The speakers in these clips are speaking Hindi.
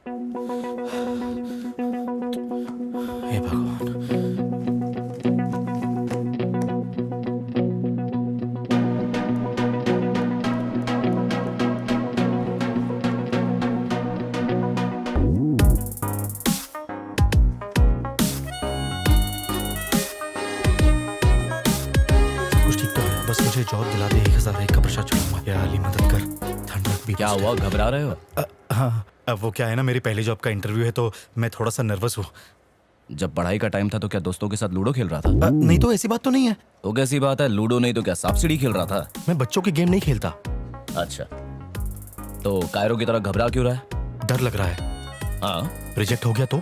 हे भगवान। बस मुझे जॉब दिला दे, 1001 का प्रसाद चढ़ाऊंगा। या अली मदद कर, ठंड रख भी। क्या हुआ, घबरा रहे हो? हाँ, अब वो क्या है ना, मेरी पहली जॉब का इंटरव्यू है तो मैं थोड़ा सा नर्वस हूँ। जब पढ़ाई का टाइम था तो क्या दोस्तों के साथ लूडो खेल रहा था? नहीं तो ऐसी बात तो नहीं है। तो कैसी बात है, लूडो नहीं तो क्या सांप सीढ़ी खेल रहा था? मैं बच्चों की गेम नहीं खेलता। अच्छा, तो कायरो की तरह घबरा क्यों रहा है? डर लग रहा है। हाँ, रिजेक्ट हो गया तो?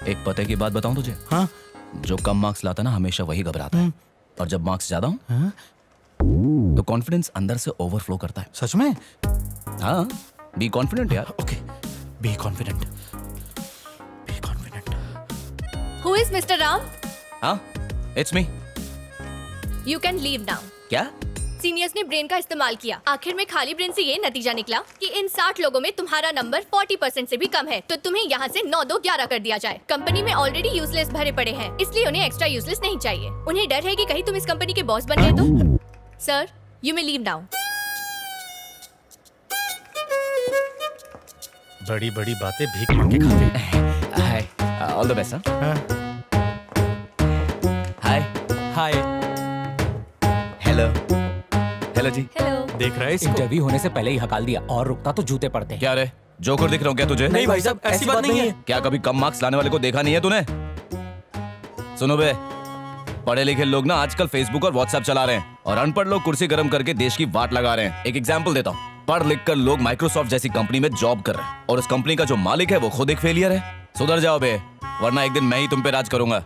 एक पते की बात बताऊं तुझे? हाँ। जो कम मार्क्स लाता ना हमेशा वही घबराता है, और जब मार्क्स ज्यादा हो हाँ? तो कॉन्फिडेंस अंदर से ओवरफ्लो करता है। सच में? हाँ, बी कॉन्फिडेंट यार। Okay, be confident. Be confident. Who is Mr. Ram? हाँ, it's me. You can leave now. क्या? सीनियर्स ने ब्रेन का इस्तेमाल किया, आखिर में खाली ब्रेन से ये नतीजा निकला कि इन 60 लोगों में तुम्हारा नंबर 40% से भी कम है, तो तुम्हें यहाँ से 9-2-11 कर दिया जाए। कंपनी में ऑलरेडी यूजलेस भरे पड़े हैं, इसलिए उन्हें एक्स्ट्रा यूजलेस नहीं चाहिए। उन्हें डर है कि कहीं तुम इस कंपनी के बॉस बन गए तो। Sir, you may leave now. बड़ी बड़ी बातें भीख मांग के खाते। Hi, all the best. Hi hi. Hello. Hello जी। हेलो। देख रहा है इसको? इंटरव्यू होने से पहले ही हकाल दिया, और रुकता तो जूते पड़ते। क्या रे, जोकर दिख रहा हूँ क्या तुझे? नहीं भाई साहब, ऐसी बात नहीं है। क्या कभी कम मार्क्स लाने वाले को देखा नहीं है तूने? सुनो बे, पढ़े लिखे लोग ना आजकल फेसबुक और व्हाट्सएप चला रहे हैं, और अनपढ़ लोग कुर्सी गर्म करके देश की वाट लगा रहे हैं। एक एग्जांपल देता हूँ, पढ़ लिख कर लोग माइक्रोसॉफ्ट जैसी कंपनी में जॉब कर रहे हैं, और उस कंपनी का जो मालिक है वो खुद एक फेलियर है। सुधर जाओ बे, वरना एक दिन मैं ही तुम पे राज करूंगा।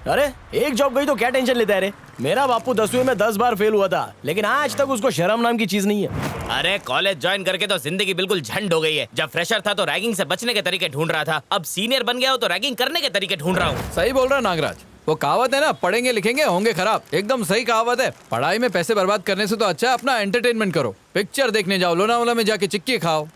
अरे एक जॉब गई तो क्या टेंशन लेता है रे? मेरा बापू 10वीं में 10 बार फेल हुआ था, लेकिन आज तक उसको शर्म नाम की चीज नहीं है। अरे कॉलेज ज्वाइन करके तो जिंदगी बिल्कुल झंड हो गई है। जब फ्रेशर था तो रैगिंग से बचने के तरीके ढूंढ रहा था, अब सीनियर बन गया हो तो रैगिंग करने के तरीके ढूंढ रहा हूँ। सही बोल रहा है नागराज, वो कहावत है ना, पढ़ेंगे लिखेंगे होंगे खराब। एकदम सही कहावत है। पढ़ाई में पैसे बर्बाद करने से तो अच्छा है अपना एंटरटेनमेंट करो, पिक्चर देखने जाओ, लोनावाला में जाके चिक्की खाओ।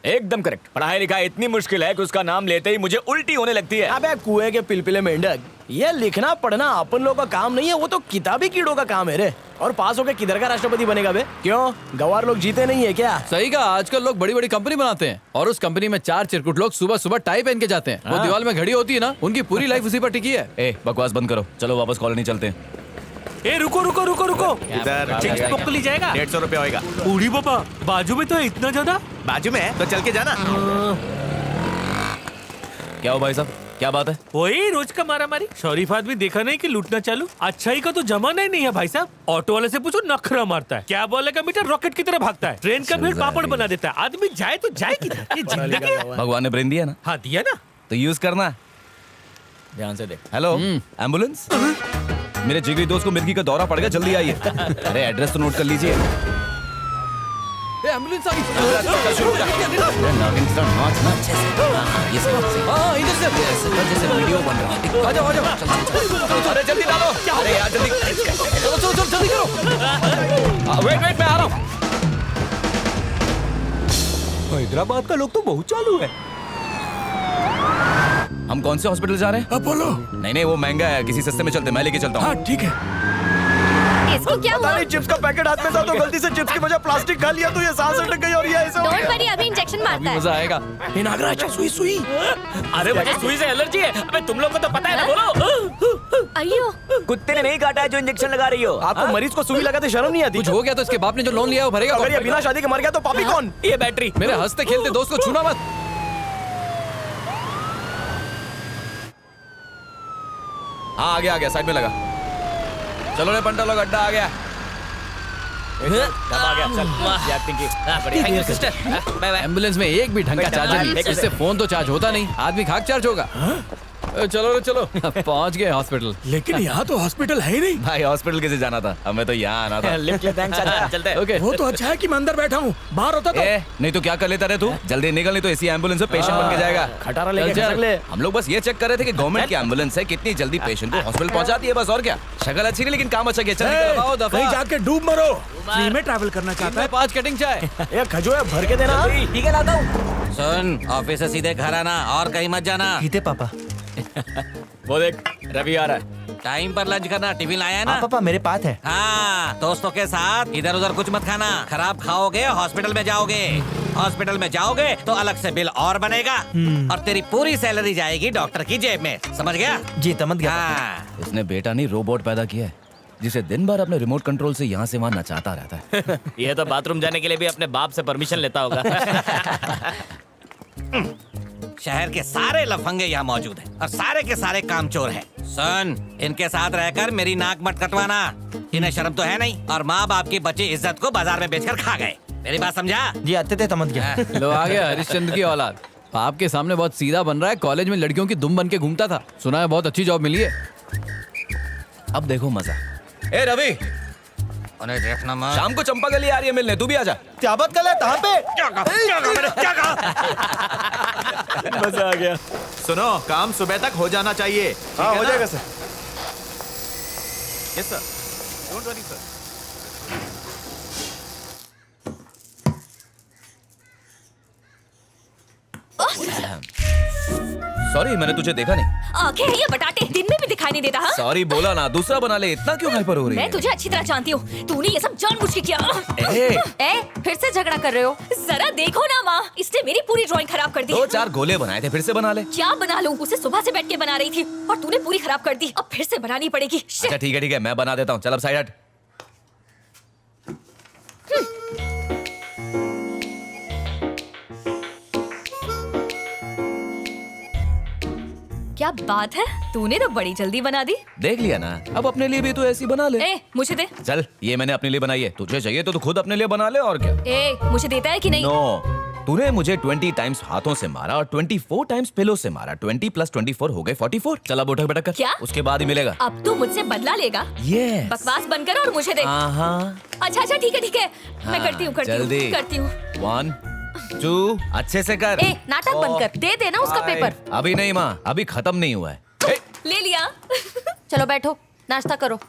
एकदम करेक्ट। पढ़ाई लिखाई इतनी मुश्किल है कि उसका नाम लेते ही मुझे उल्टी होने लगती है। अबे कुएं के पिलपिले मेंढक, ये लिखना पढ़ना अपन लोगों का काम नहीं है, वो तो किताबी कीड़ों का काम है रे। और पास होके किधर का राष्ट्रपति बनेगा बे? क्यों, गवार लोग जीते नहीं है क्या? सही कहा, आजकल लोग बड़ी बड़ी कंपनी बनाते हैं, और उस कंपनी में 4 चिरकुट लोग सुबह सुबह टाई पहन के जाते हैं। वो दीवार में घड़ी होती है ना, उनकी पूरी लाइफ उसी पर टिकी है। ए, बकवास बंद करो, चलो वापस कॉलोनी चलते हैं। ए रुको रुको रुको रुको, इधर चेक बुक तो ली जाएगा। 150 रुपया होगा। बूढ़ी बाबा, बाजू में तो है इतना ज्यादा। बाजू में है तो चल के जाना। क्या हो भाई साहब, क्या बात है? वही रोज का मारा मारी। शरीफ आदमी देखा नहीं कि लूटना चालू। अच्छाई का तो जमाना ही नहीं है भाई साहब। ऑटो वाले से पूछो, नखरा मारता है। क्या बोलेगा मीटर रॉकेट की तरह भागता है। ट्रेन का भीड़ पापड़ बना देता है। आदमी जाए तो जाए किधर? ये जिंदगी है। भगवान ने ब्रेन दिया ना, हाँ दिया ना, तो यूज करना। ध्यान से देख। Hello, ambulance? मेरे जिगरी दोस्त को मिर्गी का दौरा पड़ गया, जल्दी आइए। अरे एड्रेस तो नोट कर लीजिए। एम्बुलेंस आ गई। इधर से जैसे वीडियो बन रहा है। आ जाओ आ जाओ। अरे जल्दी डालो। अरे यार जल्दी, चलो चलो चलो जल्दी करो। वेट वेट, मैं आ रहा हूँ। हैदराबाद का लोग तो बहुत चालू है। हम कौन से हॉस्पिटल जा रहे हैं? अपोलो। नहीं वो महंगा है, किसी सस्ते में चलते, मैं लेके चलता हूँ। हाँ ठीक है। इसको क्या हुआ? चिप्स का पैकेट हाथ में था तो गलती से चिप्स की वजह प्लास्टिक खा लिया तो ये सांस अटक गई और ये ऐसा हो डोंट गया। वरी, अभी इंजेक्शन मारता है। मजा आएगा। ये नागराज, सुई सुई। अरे मुझे सुई से एलर्जी है। अबे तुम लोग को तो पता है ना, बोलो। अयो, कुत्ते ने नहीं काटा है जो इंजेक्शन लगा रही हो। आपको मरीज को सुई लगाते शर्म नहीं आती? कुछ हो गया तो इसके बाप ने जो लोन लिया वो भरेगा। अगर ये बिना शादी के मर गया तो पापी कौन? ये बैटरी। मेरे हंसते खेलते दोस्त को छूना मत। हाँ आ गया, साइड में लगा। चलो रे पंटा लोग, अड्डा आ गया। आ गया, चल। बढ़िया। Thank you sister. Bye bye. Ambulance में एक भी ढंग का चार्जर नहीं, इससे फोन तो चार्ज होता नहीं, आदमी खाक चार्ज होगा। चलो रे चलो, पहुंच गए हॉस्पिटल। लेकिन यहाँ तो हॉस्पिटल है ही नहीं। भाई हॉस्पिटल कैसे जाना था, हमें तो यहाँ आना था। लिफ्ट ले, थैंक्स। चलते हैं। ओके। वो तो अच्छा है कि मैं अंदर बैठा हूँ, बाहर होता तो। नहीं तो क्या कर लेता रे तू? जल्दी निकल, नहीं तो इसी एम्बुलेंस में पेशेंट बन के जाएगा। खटारा लेके खसक ले। हम लोग बस ये चेक कर रहे थे कि गवर्नमेंट की एम्बुलेंस है कितनी जल्दी पेशेंट को हॉस्पिटल पहुंचाती है, बस और क्या। शक्ल अच्छी नहीं लेकिन काम अच्छा किया। चल निकल, दफा। कहीं जाके डूब मरो। फ्री में ट्रैवल करना चाहता है। 5 कटिंग चाय। ये खजूर भर के देना। ठीक है, लाता हूँ। सुन, ऑफिस से सीधे घर आना और कहीं मत जाना। ठीक है पापा। वो देख रवि आ रहा है। टाइम पर लंच करना, टिफिन लाया है ना? हाँ पापा, मेरे पास है। हाँ, दोस्तों के साथ इधर उधर कुछ मत खाना, खराब खाओगे हॉस्पिटल में जाओगे। हॉस्पिटल में जाओगे तो अलग से बिल और बनेगा और तेरी पूरी सैलरी जाएगी डॉक्टर की जेब में, समझ गया? जी समझ गया। हाँ। इसने बेटा नहीं रोबोट पैदा किया है जिसे दिन भर अपने रिमोट कंट्रोल से यहाँ से वहाँ नचाता रहता है। ये तो बाथरूम जाने के लिए भी अपने बाप से परमिशन लेता होगा। शहर के सारे लफंगे यहाँ मौजूद हैं और सारे के सारे कामचोर हैं। सुन, इनके साथ रहकर मेरी नाक मत कटवाना, इन्हें शर्म तो है नहीं और माँ बाप की बची इज्जत को बाजार में बेचकर खा गए। मेरी बात समझा? जी आते थे, समझ गया। लो आ गया हरिश्चंद्र की औलाद। बाप के सामने बहुत सीधा बन रहा है, कॉलेज में लड़कियों की दुम बन के घूमता था, सुना है बहुत अच्छी जॉब मिली है। अब देखो मजा। ए रवि, उन्हें देखना मत। शाम को चंपा गली आ रही है मिलने, तू भी आ जा। क्या बात कर रहा है? कहाँ पे? क्या कहा? क्या कहा मैंने? क्या कहा? मजा आ गया। सुनो, काम सुबह तक हो जाना चाहिए। हाँ हो जाएगा sir. Yes sir, don't worry sir. Sorry, मैंने तुझे देखा नहीं। आंखें हैं ये बटाटे, दिन में भी दिखाई नहीं देता। हाँ? सॉरी बोला ना, दूसरा बना ले, इतना क्यों हाइपर हो रही है? मैं तुझे अच्छी तरह जानती हूँ, तूने ये सब जानबूझ के किया। ए, फिर से झगड़ा कर रहे हो? जरा देखो ना माँ, इसने मेरी पूरी ड्राइंग खराब कर दी। 2-4 गोले बनाए थे, फिर से बना ले। क्या बना लूं? उसे सुबह से बैठ के बना रही थी और तूने पूरी खराब कर दी। अब फिर से बनानी पड़ेगी। अच्छा ठीक है, मैं बना देता हूँ। चल अब साइड हट। क्या बात है, तूने तो बड़ी जल्दी बना दी। देख लिया ना, अब अपने लिए भी तू ऐसी बना ले। ए, मुझे दे। चल, ये मैंने अपने लिए बनाई है, तुझे चाहिए तो तू खुद अपने लिए बना ले और क्या। ए, मुझे देता है कि नहीं? नो, तूने मुझे 20 टाइम्स हाथों से मारा और 24 टाइम्स पिलो से मारा। 20 + 24 हो गए 44। चल अब उठक बैठक कर। क्या? उसके बाद ही मिलेगा। अब तू मुझसे बदला लेगा? Yes। बकवास बंद कर और मुझे दे। अच्छा ठीक है, मैं करती हूँ जल्दी। करती हूँ। 1 2 अच्छे से कर। ए, नाटक बंद कर, दे देना उसका पेपर। अभी नहीं माँ, अभी खत्म नहीं हुआ है। ले लिया। चलो बैठो, नाश्ता करो।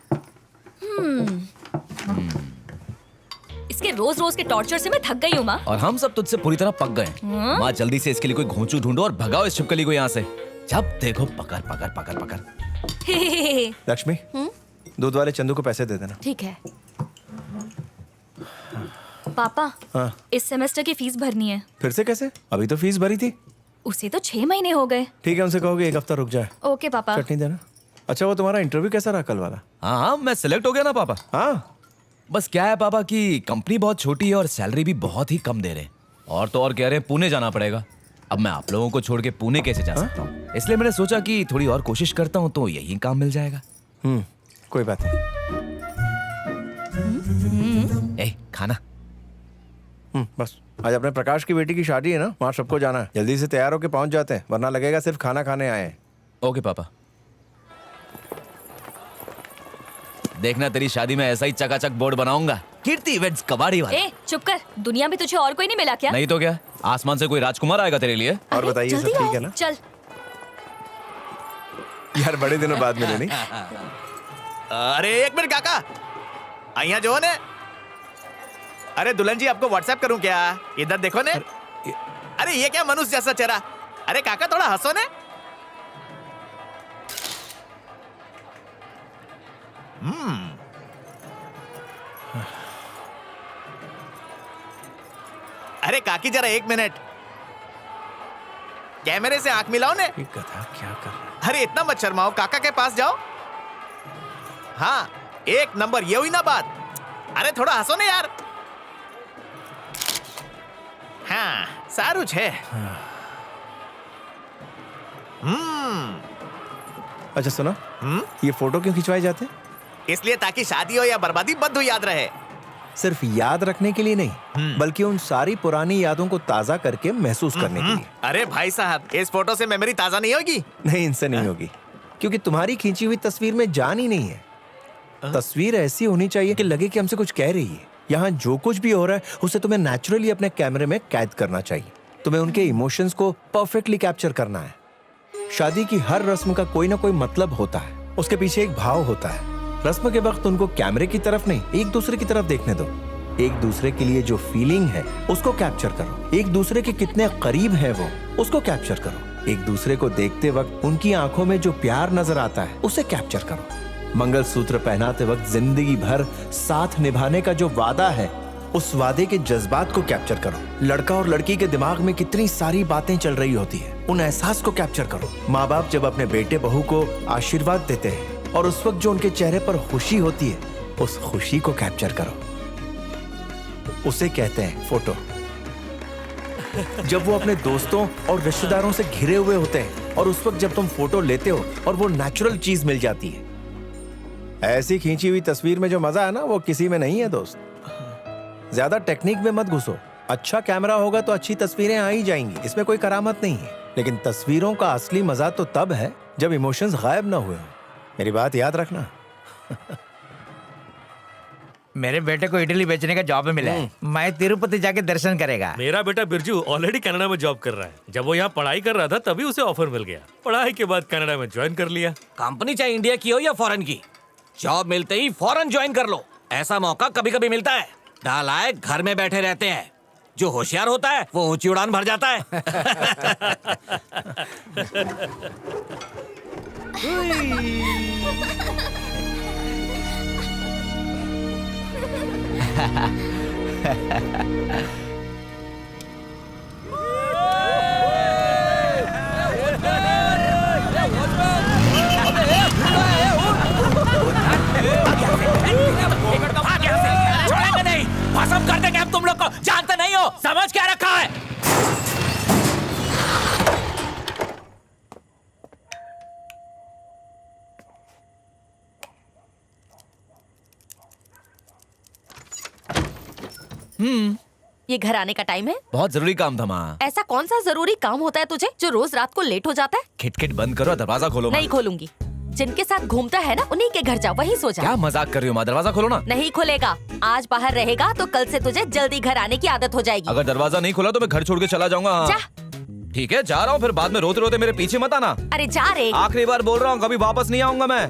इसके रोज रोज के टॉर्चर से मैं थक गई हूँ माँ। और हम सब तुझसे पूरी तरह पक गए। माँ जल्दी से इसके लिए कोई घोंचू ढूंढो और भगाओ इस छिपकली को यहाँ से। जब देखो पकड़ पकड़ पकड़ पकड़। लक्ष्मी, दूध वाले चंदू को पैसे दे देना। ठीक है। पापा, हाँ। इस सेमेस्टर की फीस भरनी है। फिर से कैसे? अभी तो फीस भरी थी। उसे तो 6 महीने हो गए। ठीक है, उनसे कहोगे 1 हफ्ता रुक जाए। ओके पापा। चटनी देना। अच्छा, वो तुम्हारा इंटरव्यू कैसा रहा कल वाला? हाँ, मैं सिलेक्ट हो गया ना पापा। हाँ, बस क्या है पापा कि कंपनी बहुत छोटी है और सैलरी भी बहुत ही कम दे रहे हैं। और तो और कह रहे हैं पुणे जाना पड़ेगा। अब मैं आप लोगों को छोड़ के पुणे कैसे जा सकता हूँ? इसलिए मैंने सोचा कि थोड़ी और कोशिश करता हूँ तो यही काम मिल जाएगा। कोई बात नहीं। ए, खाना। बस आज अपने प्रकाश की बेटी की शादी है ना, वहाँ सबको जाना है। जल्दी से तैयार होके पहुँच जाते हैं, वरना लगेगा सिर्फ खाना खाने आए हैं। ओके पापा। देखना तेरी शादी में ऐसा ही चकाचक बोर्ड बनाऊंगा, कीर्ति इवेंट्स कबाड़ी वाला। ए, चुप कर, दुनिया में तुझे और कोई नहीं मिला क्या? नहीं तो क्या, आसमान से कोई राजकुमार आएगा तेरे लिए? और बताइए, सब जल्दी ठीक आओ, है ना? चल। यार बड़े दिनों बाद मिले नहीं? अरे 1 मिनट काका, અહીંયા जो ने। अरे दुल्हन जी, आपको व्हाट्सएप करूं क्या? इधर देखो ने। अरे ये क्या मनुष्य जैसा चेहरा। अरे काका थोड़ा हंसो ने। अरे काकी जरा 1 मिनट, कैमरे से आंख मिलाओ ने। गधा क्या कर रहा है? अरे इतना मत शर्माओ, काका के पास जाओ। हाँ 1 नंबर, ये हुई ना बात। अरे थोड़ा हंसो ने यार। हाँ सारू छे। अच्छा सुनो, ये फोटो क्यों खिंचवाए जाते हैं? इसलिए ताकि शादी हो या बर्बादी बद्दू याद रहे। सिर्फ याद रखने के लिए नहीं, बल्कि उन सारी पुरानी यादों को ताजा करके महसूस करने के लिए। अरे भाई साहब, इस फोटो से मेमोरी ताजा नहीं होगी? नहीं, इनसे नहीं होगी, क्योंकि तुम्हारी खींची हुई तस्वीर में जान ही नहीं है। तस्वीर ऐसी होनी चाहिए कि लगे कि हमसे कुछ कह रही है। यहाँ जो कुछ भी हो रहा है उसे तुम्हें नेचुरली अपने कैमरे में कैद करना चाहिए। तुम्हें उनके इमोशंस को परफेक्टली कैप्चर करना है। शादी की हर रस्म का कोई ना कोई मतलब होता है, उसके पीछे एक भाव होता है। रस्म के वक्त उनको कैमरे की तरफ नहीं, एक दूसरे की तरफ देखने दो। एक दूसरे के लिए जो फीलिंग है उसको कैप्चर करो। एक दूसरे के कितने करीब है वो, उसको कैप्चर करो। एक दूसरे को देखते वक्त उनकी आंखों में जो प्यार नजर आता है उसे कैप्चर करो। मंगलसूत्र पहनाते वक्त जिंदगी भर साथ निभाने का जो वादा है उस वादे के जज्बात को कैप्चर करो। लड़का और लड़की के दिमाग में कितनी सारी बातें चल रही होती है, उन एहसास को कैप्चर करो। माँ बाप जब अपने बेटे बहू को आशीर्वाद देते हैं और उस वक्त जो उनके चेहरे पर खुशी होती है, उस खुशी को कैप्चर करो। उसे कहते हैं फोटो। जब वो अपने दोस्तों और रिश्तेदारों से घिरे हुए होते हैं और उस वक्त जब तुम फोटो लेते हो और वो नेचुरल चीज मिल जाती है, ऐसी खींची हुई तस्वीर में जो मजा है ना वो किसी में नहीं है दोस्त। ज्यादा टेक्निक में मत घुसो। अच्छा कैमरा होगा तो अच्छी तस्वीरें आ ही जाएंगी, इसमें कोई करामत नहीं है। लेकिन तस्वीरों का असली मजा तो तब है जब इमोशंस गायब ना हुए हो। मेरी बात याद रखना। मेरे बेटे को इटली बेचने का जॉब मिला है। मैं तिरुपति जाके दर्शन करेगा। मेरा बेटा बिरजू ऑलरेडी कनाडा में जॉब कर रहा है। जब वो यहाँ पढ़ाई कर रहा था तभी उसे ऑफर मिल गया। पढ़ाई के बाद कनाडा में ज्वाइन कर लिया। कंपनी चाहे इंडिया की हो या फॉरेन की, जॉब मिलते ही फौरन ज्वाइन कर लो। ऐसा मौका कभी कभी मिलता है। नालायक घर में बैठे रहते हैं, जो होशियार होता है वो ऊंची उड़ान भर जाता है। छोड़ेंगे नहीं, भस्म कर देंगे हम तुम लोग को। जानते नहीं हो समझ क्या रखा है? ये घर आने का टाइम है। बहुत जरूरी काम था माँ। ऐसा कौन सा जरूरी काम होता है तुझे जो रोज रात को लेट हो जाता है? खिटखिट बंद करो, दरवाजा खोलो। नहीं खोलूंगी। जिनके साथ घूमता है ना उन्हीं के घर जा, वहीं सो जा। क्या मजाक कर रही हो माँ? दरवाजा खोलो ना। नहीं खुलेगा। आज बाहर रहेगा तो कल से तुझे जल्दी घर आने की आदत हो जाएगी। अगर दरवाजा नहीं खोला तो मैं घर छोड़ के चला जाऊंगा। जा। ठीक है, जा रहा हूँ। फिर बाद में रोते रोते मेरे पीछे मत आना। अरे जा रे। आखिरी बार बोल रहा हूँ, कभी वापस नहीं आऊंगा मैं।